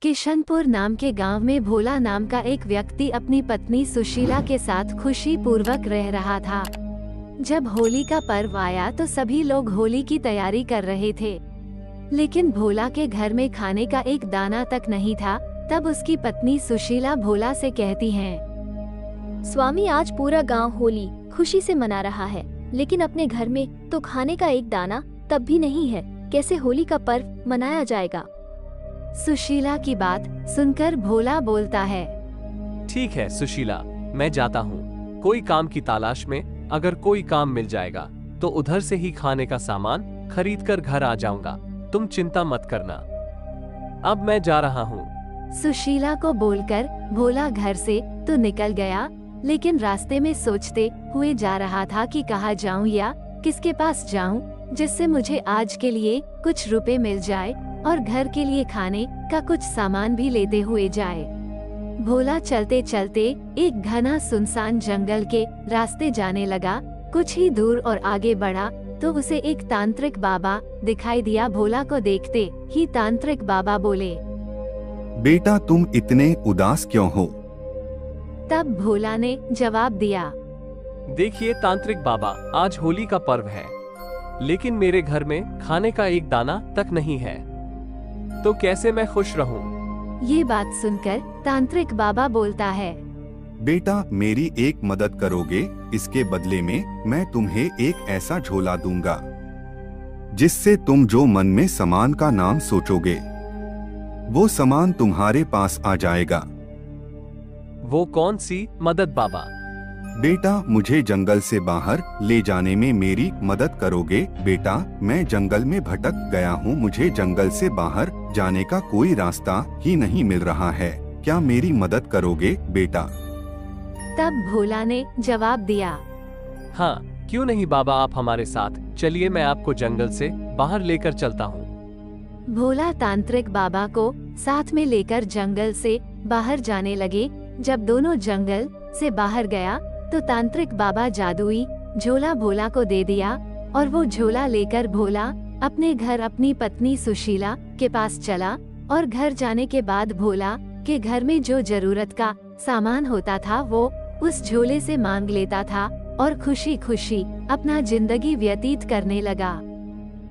किशनपुर नाम के गांव में भोला नाम का एक व्यक्ति अपनी पत्नी सुशीला के साथ खुशी पूर्वक रह रहा था। जब होली का पर्व आया तो सभी लोग होली की तैयारी कर रहे थे, लेकिन भोला के घर में खाने का एक दाना तक नहीं था। तब उसकी पत्नी सुशीला भोला से कहती हैं, स्वामी, आज पूरा गांव होली खुशी से मना रहा है, लेकिन अपने घर में तो खाने का एक दाना तब भी नहीं है। कैसे होली का पर्व मनाया जाएगा? सुशीला की बात सुनकर भोला बोलता है, ठीक है सुशीला, मैं जाता हूँ। कोई काम की तलाश में अगर कोई काम मिल जाएगा तो उधर से ही खाने का सामान खरीद कर घर आ जाऊंगा। तुम चिंता मत करना, अब मैं जा रहा हूँ। सुशीला को बोलकर भोला घर से तो निकल गया, लेकिन रास्ते में सोचते हुए जा रहा था कि कहाँ जाऊँ या किसके पास जाऊँ जिससे मुझे आज के लिए कुछ रुपए मिल जाए और घर के लिए खाने का कुछ सामान भी लेते हुए जाए। भोला चलते चलते एक घना सुनसान जंगल के रास्ते जाने लगा। कुछ ही दूर और आगे बढ़ा तो उसे एक तांत्रिक बाबा दिखाई दिया। भोला को देखते ही तांत्रिक बाबा बोले, बेटा तुम इतने उदास क्यों हो? तब भोला ने जवाब दिया, देखिए तांत्रिक बाबा, आज होली का पर्व है, लेकिन मेरे घर में खाने का एक दाना तक नहीं है, तो कैसे मैं खुश रहूं? ये बात सुनकर तांत्रिक बाबा बोलता है, बेटा मेरी एक मदद करोगे? इसके बदले में मैं तुम्हें एक ऐसा झोला दूंगा जिससे तुम जो मन में सामान का नाम सोचोगे वो सामान तुम्हारे पास आ जाएगा। वो कौन सी मदद बाबा? बेटा मुझे जंगल से बाहर ले जाने में मेरी मदद करोगे? बेटा मैं जंगल में भटक गया हूँ, मुझे जंगल से बाहर जाने का कोई रास्ता ही नहीं मिल रहा है, क्या मेरी मदद करोगे बेटा? तब भोला ने जवाब दिया, हाँ क्यों नहीं बाबा, आप हमारे साथ चलिए, मैं आपको जंगल से बाहर लेकर चलता हूँ। भोला तांत्रिक बाबा को साथ में लेकर जंगल से बाहर जाने लगे। जब दोनों जंगल से बाहर गया तो तांत्रिक बाबा जादुई झोला भोला को दे दिया और वो झोला लेकर भोला अपने घर अपनी पत्नी सुशीला के पास चला। और घर जाने के बाद भोला के घर में जो जरूरत का सामान होता था वो उस झोले से मांग लेता था और खुशी खुशी अपना जिंदगी व्यतीत करने लगा।